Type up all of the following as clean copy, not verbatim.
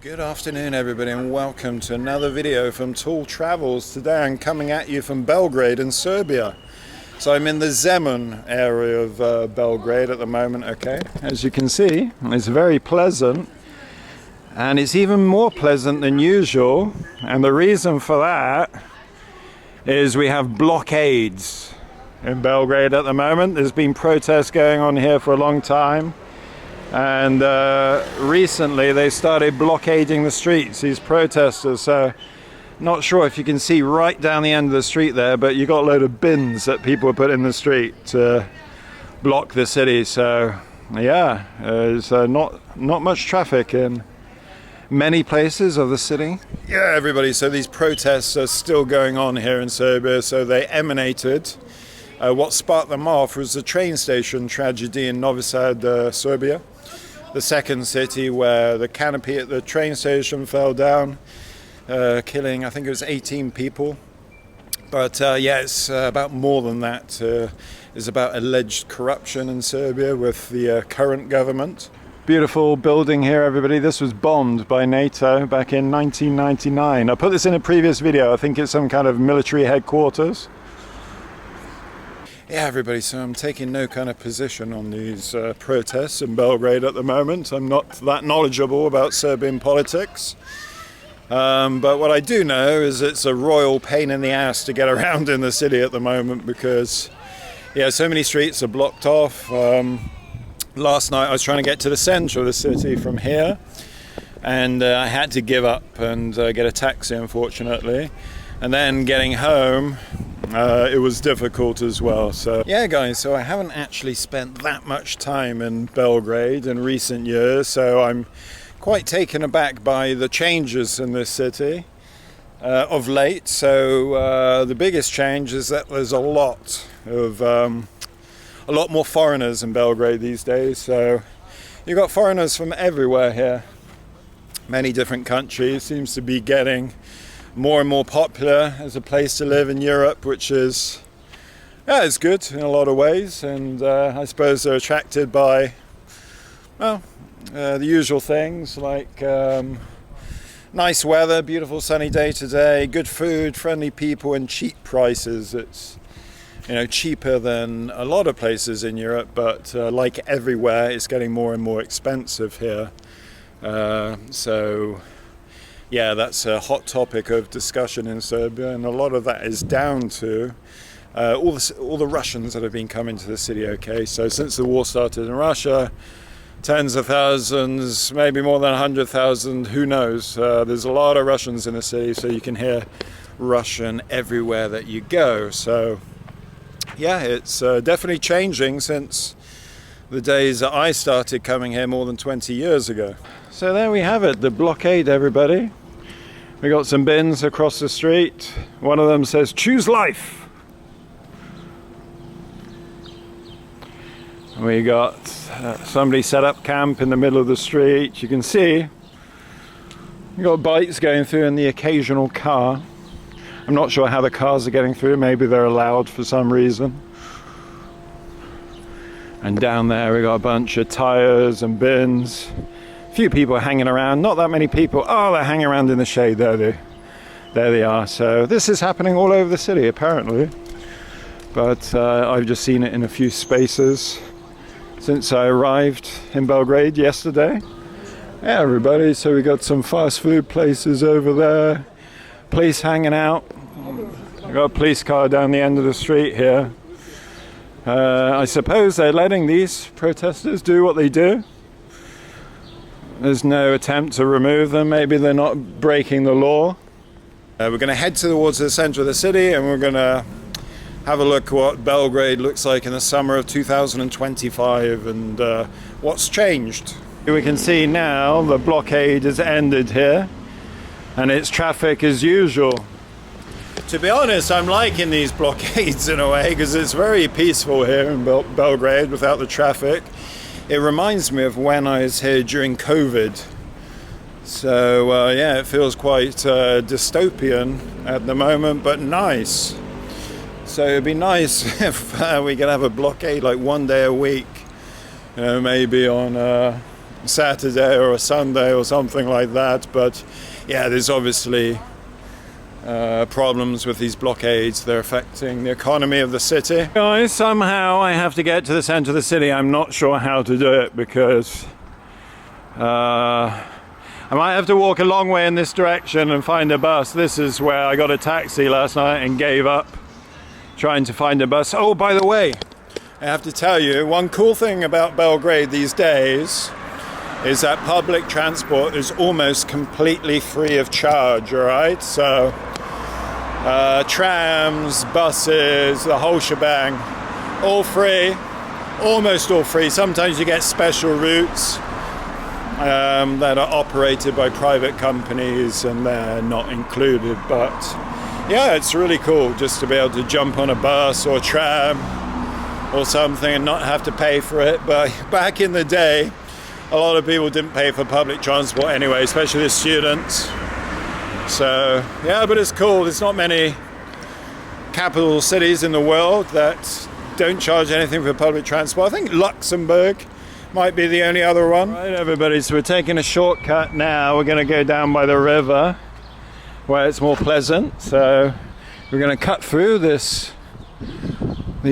Good afternoon everybody and welcome to another video from Tall Travels. Today I'm coming at you from Belgrade in Serbia. So I'm in the Zemun area of Belgrade at the moment, okay? As you can see, it's very pleasant and it's even more pleasant than usual, and the reason for that is we have blockades in Belgrade at the moment. There's been protests going on here for a long time. And recently they started blockading the streets, these protesters. So not sure if you can see right down the end of the street there, but you got a load of bins that people put in the street to block the city. So yeah, there's not much traffic in many places of the city. Yeah, everybody, so these protests are still going on here in Serbia. So they emanated, what sparked them off was the train station tragedy in Novi Sad, Serbia. The second city where the canopy at the train station fell down, killing, I think it was 18 people. But yeah, it's about more than that. It's about alleged corruption in Serbia with the current government. Beautiful building here, everybody. This was bombed by NATO back in 1999. I put this in a previous video. I think it's some kind of military headquarters. Yeah, everybody, so I'm taking no kind of position on these protests in Belgrade at the moment. I'm not that knowledgeable about Serbian politics. But what I do know is it's a royal pain in the ass to get around in the city at the moment because, yeah, so many streets are blocked off. Last night I was trying to get to the centre of the city from here, and I had to give up and get a taxi, unfortunately. And then getting home, it was difficult as well. So yeah, guys, so I haven't actually spent that much time in Belgrade in recent years, so I'm quite taken aback by the changes in this city of late. So the biggest change is that there's a lot more foreigners in Belgrade these days. So you've got foreigners from everywhere here. Many different countries. Seems to be getting more and more popular as a place to live in Europe, which is, yeah, it's good in a lot of ways. And I suppose they're attracted by, well, the usual things like nice weather, beautiful sunny day today, good food, friendly people, and cheap prices. It's, you know, cheaper than a lot of places in Europe, but like everywhere, it's getting more and more expensive here. So yeah, that's a hot topic of discussion in Serbia, and a lot of that is down to all the Russians that have been coming to the city. Okay, so since the war started in Russia, tens of thousands, maybe more than 100,000, who knows? There's a lot of Russians in the city, so you can hear Russian everywhere that you go. So yeah, it's definitely changing since the days that I started coming here more than 20 years ago. So there we have it, the blockade, everybody. We got some bins across the street. One of them says, "Choose life." We got somebody set up camp in the middle of the street. You can see you got bikes going through and the occasional car. I'm not sure how the cars are getting through. Maybe they're allowed for some reason. And down there we got a bunch of tires and bins. Few people hanging around, not that many people. Oh, they're hanging around in the shade. There they are. So this is happening all over the city apparently, but I've just seen it in a few spaces since I arrived in Belgrade yesterday. Yeah, everybody, so we got some fast food places over there, police hanging out. I got a police car down the end of the street here. I suppose they're letting these protesters do what they do. There's no attempt to remove them. Maybe they're not breaking the law. We're going to head towards the center of the city, and we're going to have a look at what Belgrade looks like in the summer of 2025 and what's changed. We can see now the blockade has ended here and it's traffic as usual. To be honest, I'm liking these blockades in a way because it's very peaceful here in Belgrade without the traffic. It reminds me of when I was here during COVID. So yeah, it feels quite dystopian at the moment, but nice. So it'd be nice if we could have a blockade like one day a week, you know, maybe on Saturday or a Sunday or something like that. But yeah, there's obviously problems with these blockades. They're affecting the economy of the city. Guys, somehow I have to get to the center of the city. I'm not sure how to do it because I might have to walk a long way in this direction and find a bus. This is where I got a taxi last night and gave up trying to find a bus. Oh, by the way, I have to tell you, one cool thing about Belgrade these days is that public transport is almost completely free of charge, all right? So trams, buses, the whole shebang, all free, almost all free. Sometimes you get special routes that are operated by private companies and they're not included, but yeah, it's really cool just to be able to jump on a bus or tram or something and not have to pay for it. But back in the day, a lot of people didn't pay for public transport anyway, especially the students. So yeah, but it's cool. There's not many capital cities in the world that don't charge anything for public transport. I think Luxembourg might be the only other one. Right, everybody, so we're taking a shortcut now. We're going to go down by the river where it's more pleasant. So we're going to cut through these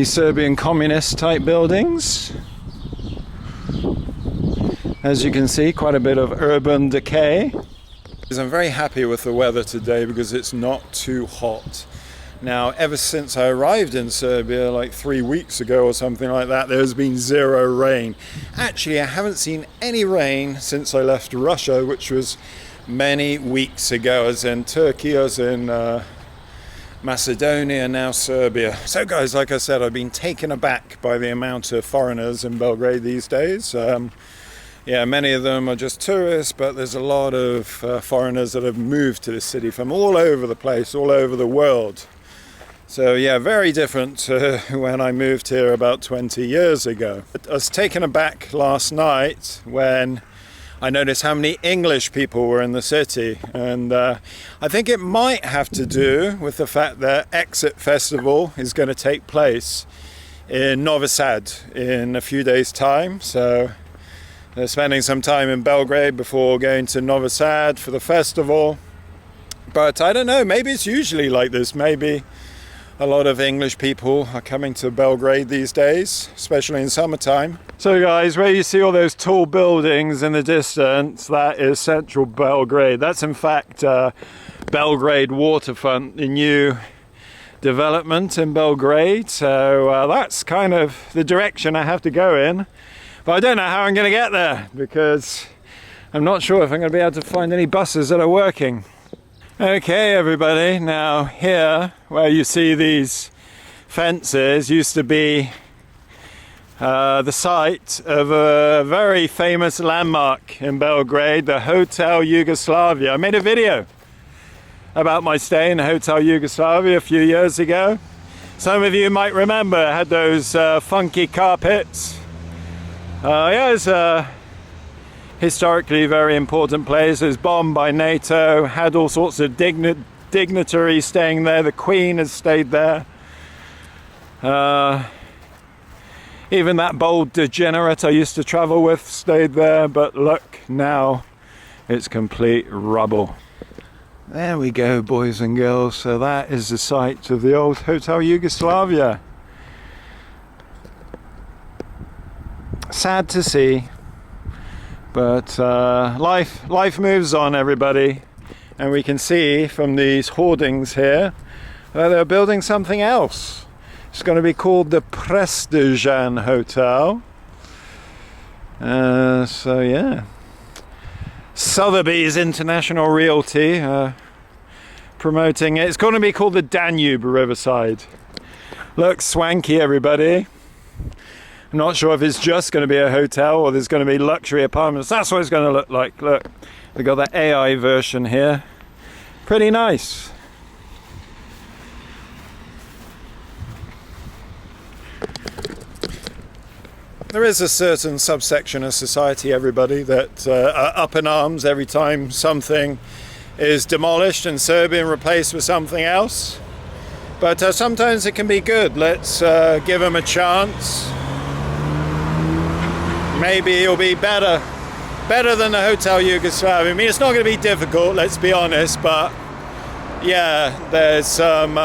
Serbian communist type buildings. As you can see, quite a bit of urban decay. I'm very happy with the weather today because it's not too hot. Now, ever since I arrived in Serbia like 3 weeks ago or something like that, there's been zero rain. Actually, I haven't seen any rain since I left Russia, which was many weeks ago. As in Turkey, as in Macedonia, now Serbia. So guys, like I said, I've been taken aback by the amount of foreigners in Belgrade these days. Yeah, many of them are just tourists, but there's a lot of foreigners that have moved to the city from all over the place, all over the world. So yeah, very different to when I moved here about 20 years ago. I was taken aback last night when I noticed how many English people were in the city. And I think it might have to do with the fact that Exit Festival is going to take place in Novi Sad in a few days' time. So they're spending some time in Belgrade before going to Novi Sad for the festival. But I don't know, maybe it's usually like this. Maybe a lot of English people are coming to Belgrade these days, especially in summertime. So guys, where you see all those tall buildings in the distance, that is central Belgrade. That's in fact Belgrade waterfront, the new development in Belgrade. So that's kind of the direction I have to go in. But I don't know how I'm going to get there because I'm not sure if I'm going to be able to find any buses that are working. Okay, everybody, now here where you see these fences used to be the site of a very famous landmark in Belgrade, the Hotel Yugoslavia. I made a video about my stay in Hotel Yugoslavia a few years ago. Some of you might remember it had those funky carpets. Yeah, it's a historically very important place. It was bombed by NATO, had all sorts of dignitaries staying there. The Queen has stayed there. Even that bold degenerate I used to travel with stayed there, but look, now it's complete rubble. There we go, boys and girls. So that is the site of the old Hotel Yugoslavia. Sad to see. But life moves on, everybody, and we can see from these hoardings here that they're building something else. It's going to be called the Prestižan Hotel. So yeah, Sotheby's International Realty promoting it. It's going to be called the Danube Riverside. Looks swanky, everybody. I'm not sure if it's just going to be a hotel or there's going to be luxury apartments. That's what it's going to look like. Look, we've got the AI version here. Pretty nice. There is a certain subsection of society, everybody, that are up in arms every time something is demolished in Serbia and replaced with something else. But sometimes it can be good. Let's give them a chance. Maybe it'll be better Better than the Hotel Yugoslavia. I mean, it's not going to be difficult, let's be honest, but yeah, there's some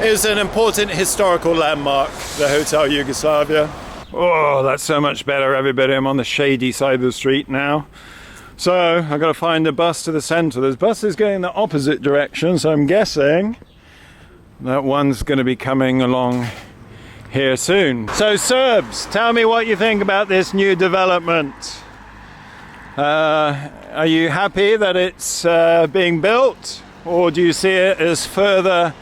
it's an important historical landmark, the Hotel Yugoslavia. Oh, that's so much better, everybody. I'm on the shady side of the street now. So I've got to find a bus to the center. There's buses going the opposite direction, so I'm guessing that one's going to be coming along here soon. So Serbs, tell me what you think about this new development. Are you happy that it's being built, or do you see it as further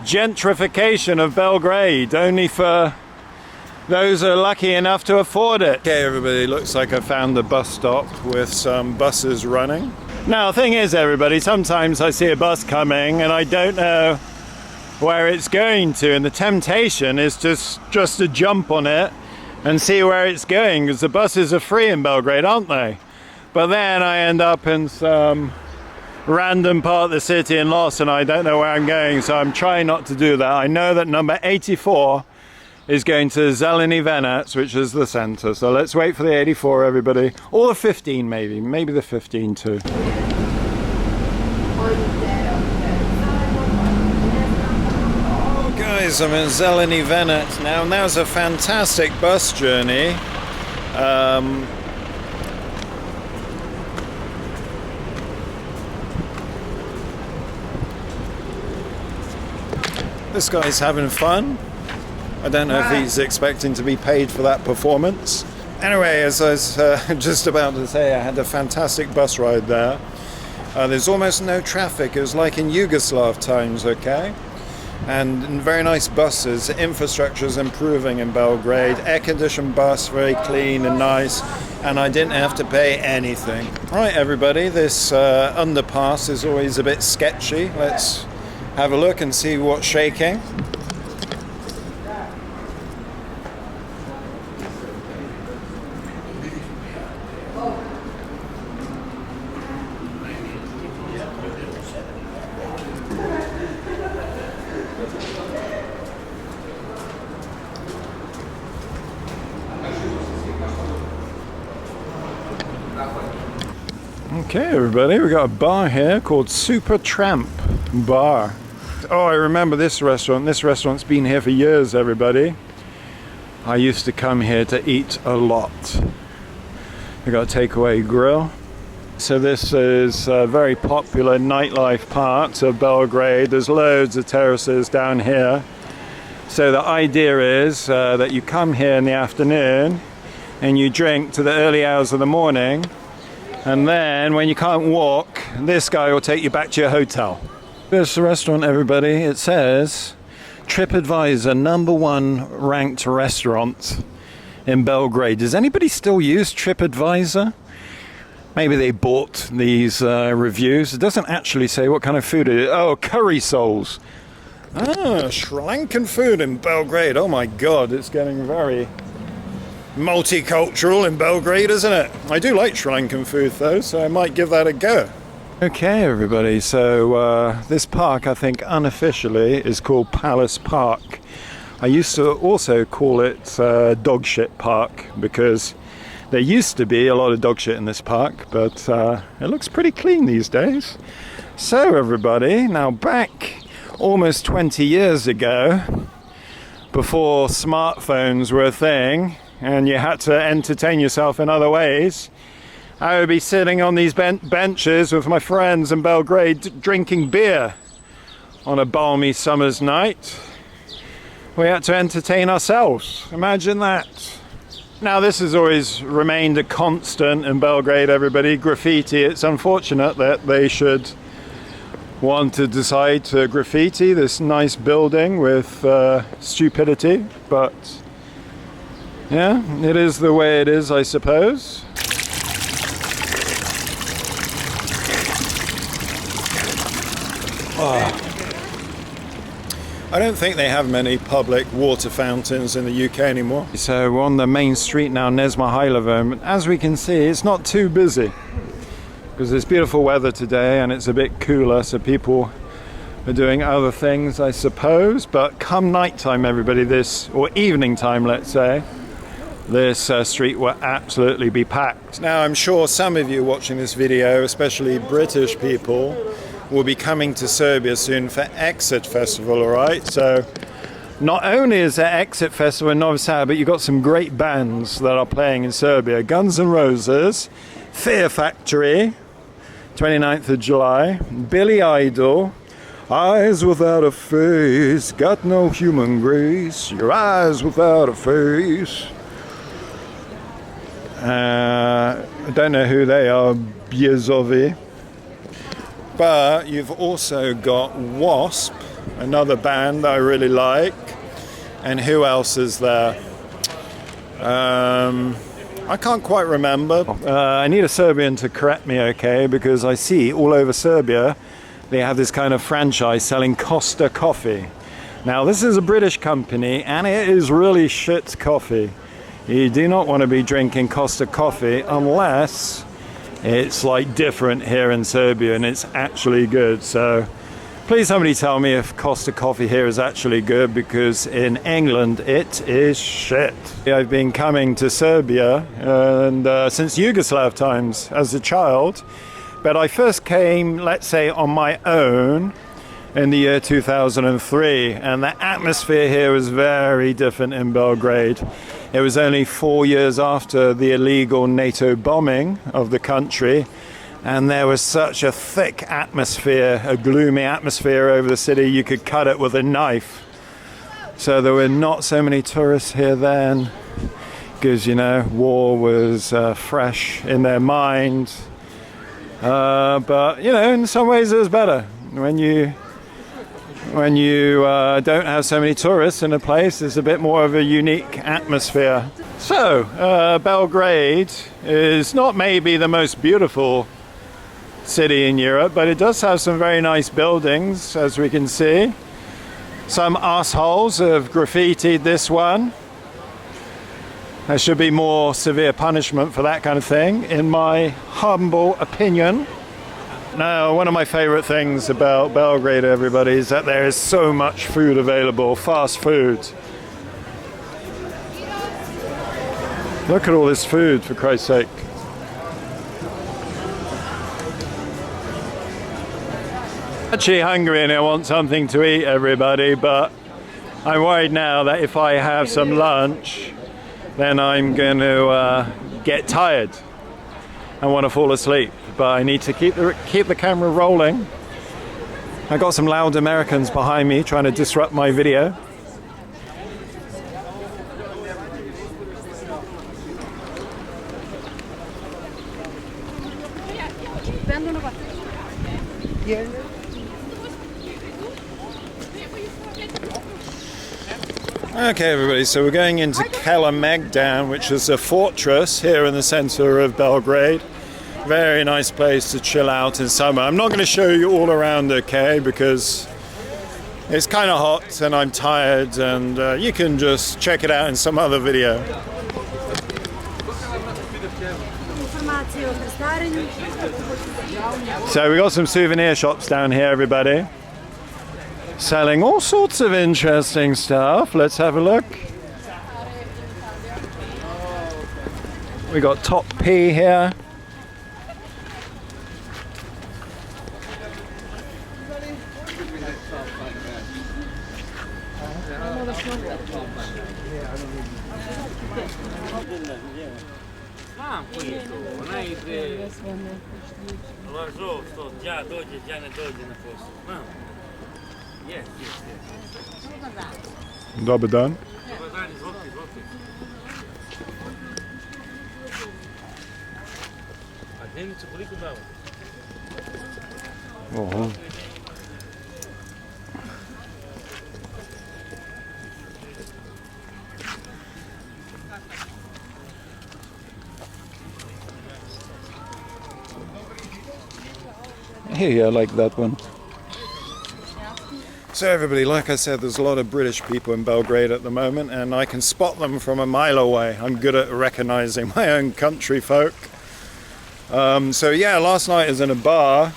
gentrification of Belgrade, only for those who are lucky enough to afford it? Okay, everybody, looks like I found the bus stop with some buses running. Now, the thing is, everybody, sometimes I see a bus coming and I don't know where it's going to, and the temptation is just to jump on it and see where it's going, because the buses are free in Belgrade, aren't they? But then I end up in some random part of the city and lost, and I don't know where I'm going, so I'm trying not to do that. I know that number 84 is going to Zeleni Venac, which is the center, so let's wait for the 84, everybody, or the 15, maybe the 15 too. Guys, I'm in Zeleni Venac now, and that was a fantastic bus journey. This guy's having fun. I don't know if he's expecting to be paid for that performance. Anyway, as I was just about to say, I had a fantastic bus ride there. There's almost no traffic. It was like in Yugoslav times, okay? And very nice buses. Infrastructure's improving in Belgrade. Air-conditioned bus, very clean and nice. And I didn't have to pay anything. Right, everybody, this underpass is always a bit sketchy. Let's have a look and see what's shaking. Okay, everybody, we got a bar here called Super Tramp Bar. Oh, I remember this restaurant. This restaurant's been here for years, everybody. I used to come here to eat a lot. We got a takeaway grill. So this is a very popular nightlife part of Belgrade. There's loads of terraces down here. So the idea is that you come here in the afternoon and you drink to the early hours of the morning. And then when you can't walk, this guy will take you back to your hotel. This restaurant, everybody, it says TripAdvisor #1 ranked restaurant in Belgrade. Does anybody still use TripAdvisor? Maybe they bought these reviews. It doesn't actually say what kind of food it is. Oh, curry soles. Ah, Sri Lankan food in Belgrade. Oh my God, it's getting very multicultural in Belgrade, isn't it? I do like Sri Lankan food though, so I might give that a go. Okay, everybody, so this park, I think unofficially, is called Palace Park. I used to also call it Dog Shit Park, because there used to be a lot of dog shit in this park, but it looks pretty clean these days. So everybody, now back almost 20 years ago, before smartphones were a thing, and you had to entertain yourself in other ways, I would be sitting on these benches with my friends in Belgrade drinking beer on a balmy summer's night. We had to entertain ourselves. Imagine that. Now this has always remained a constant in Belgrade, everybody. Graffiti. It's unfortunate that they should want to decide to graffiti this nice building with stupidity, but yeah, it is the way it is, I suppose. Oh. I don't think they have many public water fountains in the UK anymore. So we're on the main street now, Nesmihailovo. As we can see, it's not too busy because it's beautiful weather today and it's a bit cooler, so people are doing other things, I suppose. But come nighttime, everybody, or evening time, let's say, this street will absolutely be packed. Now, I'm sure some of you watching this video, especially British people, will be coming to Serbia soon for Exit Festival, alright? So not only is there Exit Festival in Novi Sad, but you've got some great bands that are playing in Serbia. Guns N' Roses, Fear Factory, 29th of July, Billy Idol, Eyes Without a Face, Got No Human Grace, Your Eyes Without a Face. I don't know who they are, Biezovi. But you've also got Wasp, another band that I really like. And who else is there? I can't quite remember. I need a Serbian to correct me, okay? Because I see all over Serbia they have this kind of franchise selling Costa coffee. Now, this is a British company and it is really shit coffee. You do not want to be drinking Costa coffee unless it's like different here in Serbia and it's actually good. So please somebody tell me if Costa coffee here is actually good, because in England it is shit. I've been coming to Serbia and since Yugoslav times as a child, but I first came, let's say, on my own in the year 2003, and the atmosphere here was very different in Belgrade. It was only 4 years after the illegal NATO bombing of the country, and there was such a thick atmosphere, a gloomy atmosphere over the city, you could cut it with a knife. So there were not so many tourists here then, because, you know, war was fresh in their mind. But, you know, in some ways it was better. When you don't have so many tourists in a place, there's a bit more of a unique atmosphere. So, Belgrade is not maybe the most beautiful city in Europe, but it does have some very nice buildings, as we can see. Some assholes have graffitied this one. There should be more severe punishment for that kind of thing, in my humble opinion. Now, one of my favorite things about Belgrade, everybody, is that there is so much food available, fast food. Look at all this food, for Christ's sake. Actually hungry and I want something to eat, everybody, but I'm worried now that if I have some lunch, then I'm going to get tired and want to fall asleep. But I need to keep the camera rolling. I got some loud Americans behind me trying to disrupt my video. Okay, everybody, so we're going into Kalemegdan, which is a fortress here in the center of Belgrade. Very nice place to chill out in summer. I'm not going to show you all around, okay, because it's kind of hot and I'm tired, and you can just check it out in some other video. So we got some souvenir shops down here, everybody, selling all sorts of interesting stuff. Let's have a look. We got Top P here. Dobar dan. Oho. Hey, I like that one. So everybody, like I said, there's a lot of British people in Belgrade at the moment, and I can spot them from a mile away. I'm good at recognizing my own country folk. So yeah, last night I was in a bar,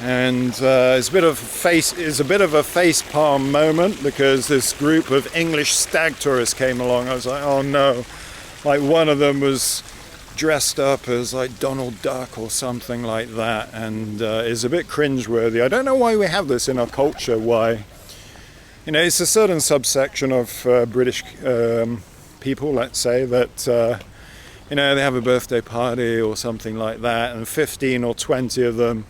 and it's a bit of a face palm moment, because this group of English stag tourists came along. I was like, oh no, Like one of them was dressed up as like Donald Duck or something like that, and is a bit cringeworthy. I don't know why we have this in our culture. Why? You know, it's a certain subsection of British people, let's say, that you know, they have a birthday party or something like that, and 15 or 20 of them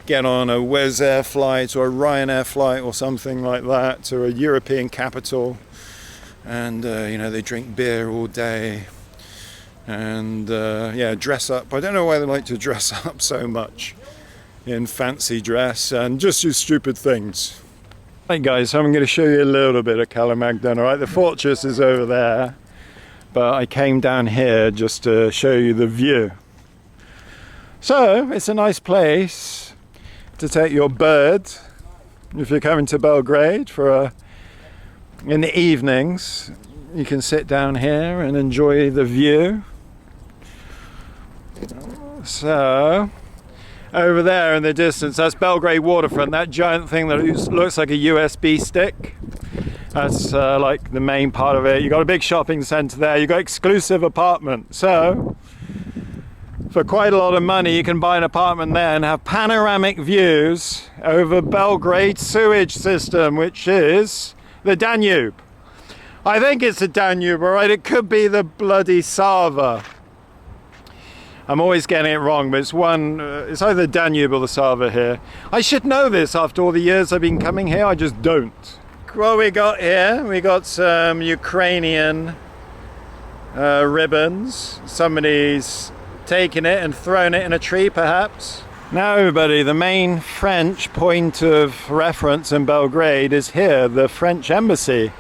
get on a Wizz Air flight or a Ryanair flight or something like that to a European capital, and you know, they drink beer all day and yeah, dress up. I don't know why they like to dress up so much in fancy dress and just do stupid things. Right guys, so I'm going to show you a little bit of Kalamagdan. All right, the fortress is over there, but I came down here just to show you the view. So it's a nice place to take your bird if you're coming to Belgrade for in the evenings. You can sit down here and enjoy the view. So over there in the distance, that's Belgrade waterfront, that giant thing that looks like a USB stick. That's like the main part of it. You got a big shopping centre there, you got exclusive apartments. So for quite a lot of money you can buy an apartment there and have panoramic views over Belgrade sewage system, which is the Danube. I think it's the Danube, alright? It could be the bloody Sava. I'm always getting it wrong, but it's it's either the Danube or the Sava here. I should know this after all the years I've been coming here, I just don't. What we got here, we got some Ukrainian ribbons. Somebody's taken it and thrown it in a tree, perhaps. Now everybody, the main French point of reference in Belgrade is here, the French embassy.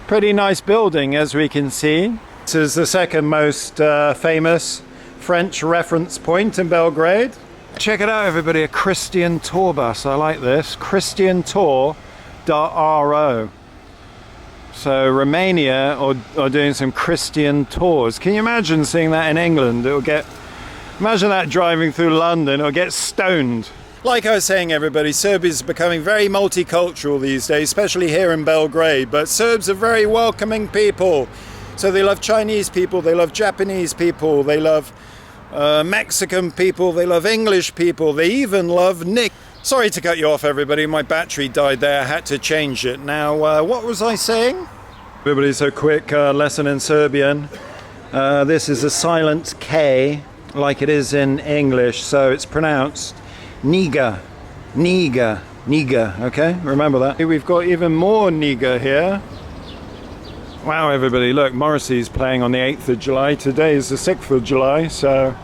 Pretty nice building, as we can see. This is the second most famous French reference point in Belgrade. Check it out everybody, a Christian tour bus. I like this, christiantour.ro. So Romania are doing some Christian tours. Can you imagine seeing that in England? Imagine that driving through London, it'll get stoned. Like I was saying everybody, Serbia is becoming very multicultural these days, especially here in Belgrade, but Serbs are very welcoming people. So they love Chinese people, they love Japanese people, they love Mexican people, they love English people, they even love Nick. Sorry to cut you off everybody, my battery died there, I had to change it. Now, what was I saying? Everybody, so quick lesson in Serbian. This is a silent K, like it is in English, so it's pronounced Niga, Niga, Niga, okay? Remember that. We've got even more Niga here. Wow, everybody, look, Morrissey's playing on the 8th of July. Today is the 6th of July, so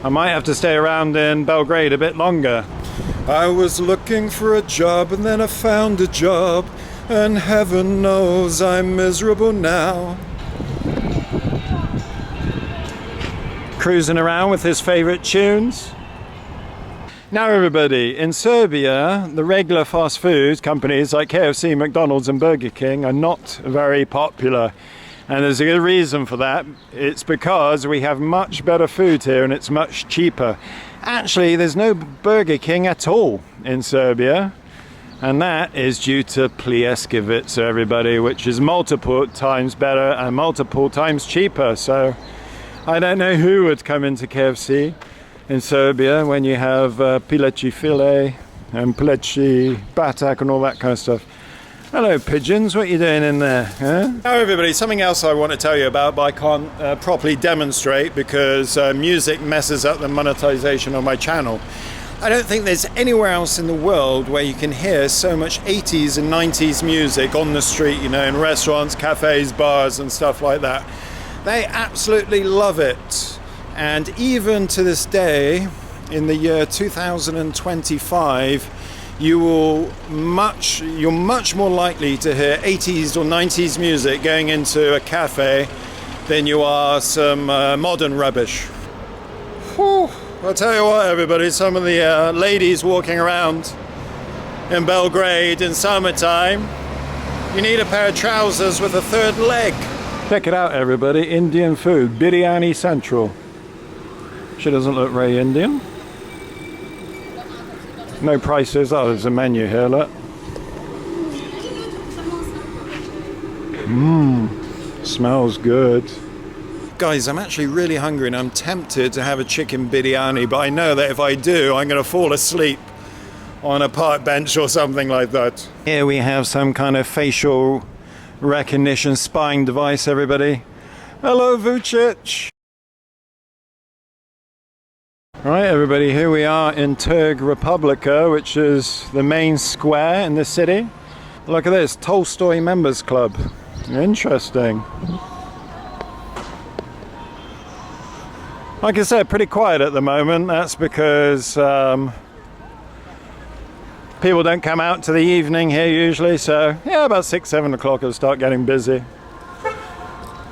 I might have to stay around in Belgrade a bit longer. I was looking for a job and then I found a job, and heaven knows I'm miserable now. Cruising around with his favorite tunes. Now everybody, in Serbia, the regular fast food companies like KFC, McDonald's and Burger King are not very popular. And there's a good reason for that. It's because we have much better food here and it's much cheaper. Actually, there's no Burger King at all in Serbia. And that is due to Pljeskivica, everybody, which is multiple times better and multiple times cheaper. So I don't know who would come into KFC in Serbia when you have pileći filet and pileći batak and all that kind of stuff. Hello pigeons, what are you doing in there? Huh? Now everybody, something else I want to tell you about, but I can't properly demonstrate because music messes up the monetization of my channel. I don't think there's anywhere else in the world where you can hear so much 80s and 90s music on the street, you know, in restaurants, cafes, bars and stuff like that. They absolutely love it. And even to this day, in the year 2025, you're much more likely to hear 80s or 90s music going into a cafe than you are some modern rubbish. Whew. I'll tell you what, everybody, some of the ladies walking around in Belgrade in summertime, you need a pair of trousers with a third leg. Check it out, everybody, Indian food, Biryani Central. She doesn't look very Indian. No prices. Oh, there's a menu here, look. Smells good. Guys, I'm actually really hungry and I'm tempted to have a chicken biryani, but I know that if I do, I'm going to fall asleep on a park bench or something like that. Here we have some kind of facial recognition spying device, everybody. Hello, Vucic! Right, everybody, here we are in Trg Republika, which is the main square in the city. Look at this, Tolstoy Members Club. Interesting. Like I said, pretty quiet at the moment. That's because people don't come out to the evening here usually. So yeah, about 6-7 o'clock it'll start getting busy.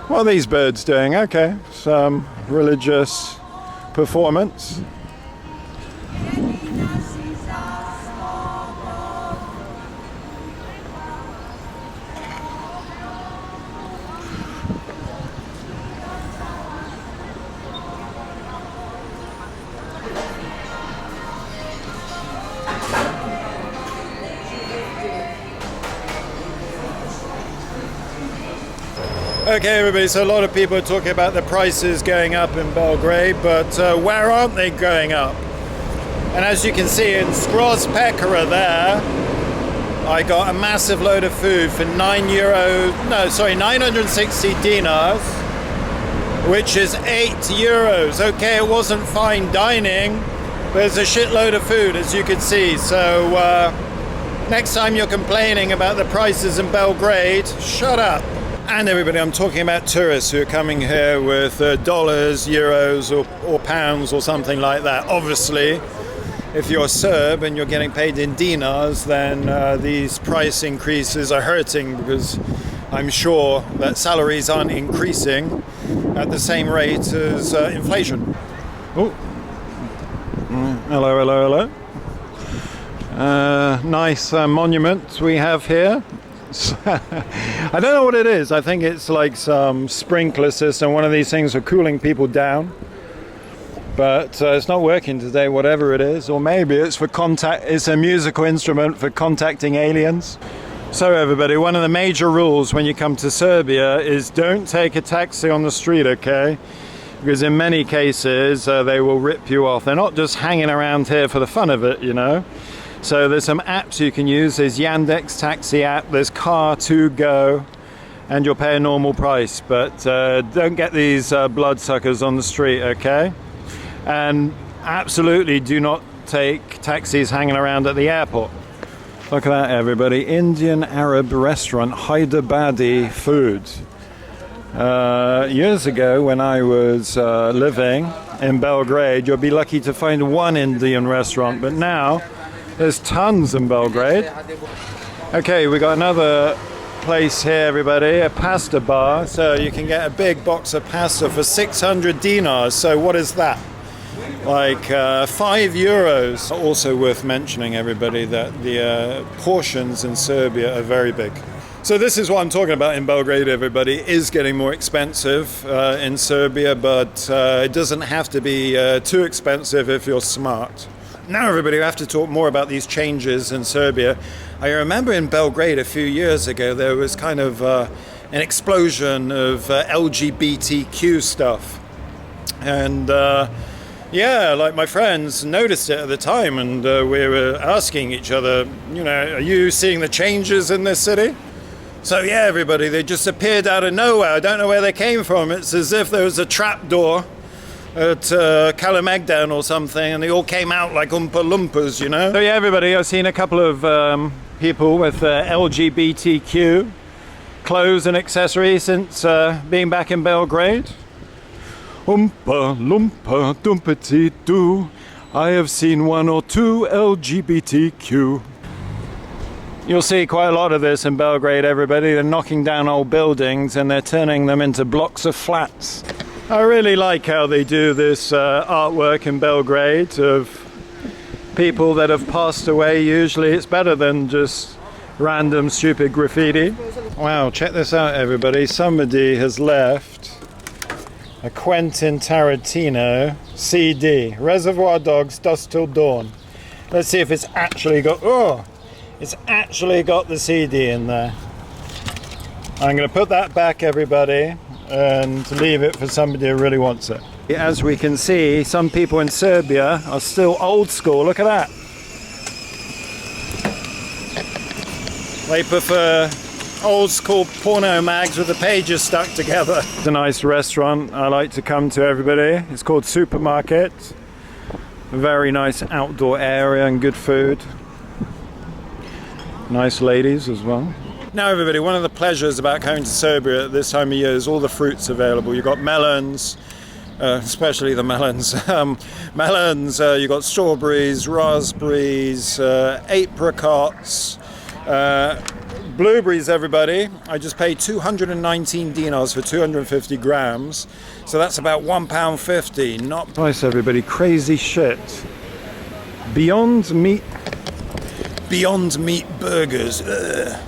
What are these birds doing? Okay, some religious performance. Okay, everybody, so a lot of people are talking about the prices going up in Belgrade, but where aren't they going up? And as you can see in Skroz Pekara there, I got a massive load of food for 960 dinars, which is 8 euros. Okay, it wasn't fine dining, but there's a shitload of food, as you can see. So next time you're complaining about the prices in Belgrade, shut up. And everybody, I'm talking about tourists who are coming here with dollars, euros, or pounds, or something like that. Obviously, if you're Serb and you're getting paid in dinars, then these price increases are hurting, because I'm sure that salaries aren't increasing at the same rate as inflation. Oh, hello, hello, hello. Nice monument we have here. I don't know what it is. I think it's like some sprinkler system, one of these things for cooling people down, but it's not working today, whatever it is. Or maybe it's for it's a musical instrument for contacting aliens. So everybody, one of the major rules when you come to Serbia is don't take a taxi on the street, okay? Because in many cases they will rip you off. They're not just hanging around here for the fun of it, you know. So there's some apps you can use. There's Yandex Taxi app, there's Car2Go, and you'll pay a normal price. But don't get these bloodsuckers on the street, okay? And absolutely do not take taxis hanging around at the airport. Look at that, everybody. Indian Arab restaurant, Hyderabadi food. Years ago, when I was living in Belgrade, you'll be lucky to find one Indian restaurant, but now there's tons in Belgrade. Okay, we got another place here, everybody, a pasta bar. So you can get a big box of pasta for 600 dinars. So what is that? Like 5 euros. Also worth mentioning, everybody, that the portions in Serbia are very big. So this is what I'm talking about in Belgrade, everybody. It is getting more expensive in Serbia, but it doesn't have to be too expensive if you're smart. Now, everybody, we have to talk more about these changes in Serbia. I remember in Belgrade a few years ago, there was kind of an explosion of LGBTQ stuff. And yeah, like my friends noticed it at the time, and we were asking each other, you know, are you seeing the changes in this city? So yeah, everybody, they just appeared out of nowhere. I don't know where they came from. It's as if there was a trapdoor at Kalemegdan or something, and they all came out like Oompa Loompas, you know? So yeah, everybody, I've seen a couple of people with LGBTQ clothes and accessories since being back in Belgrade. Oompa Loompa Dumpety-doo, I have seen 1 or 2 LGBTQ. You'll see quite a lot of this in Belgrade, everybody. They're knocking down old buildings and they're turning them into blocks of flats. I really like how they do this artwork in Belgrade of people that have passed away. Usually it's better than just random stupid graffiti. Wow, check this out, everybody. Somebody has left a Quentin Tarantino CD, Reservoir Dogs, Dusk Till Dawn. Let's see if it's actually got, oh, it's actually got the CD in there. I'm going to put that back, everybody. and leave it for somebody who really wants it. As we can see, some people in Serbia are still old school. Look at that. They prefer old school porno mags with the pages stuck together. It's a nice restaurant I like to come to, everybody. It's called Supermarket. A very nice outdoor area and good food. Nice ladies as well. Now everybody, one of the pleasures about coming to Serbia at this time of year is all the fruits available. You've got melons, especially the melons. Melons, you've got strawberries, raspberries, apricots, blueberries, everybody. I just paid 219 dinars for 250 grams. So that's about £1.50. Not nice, everybody. Crazy shit. Beyond meat burgers. Ugh.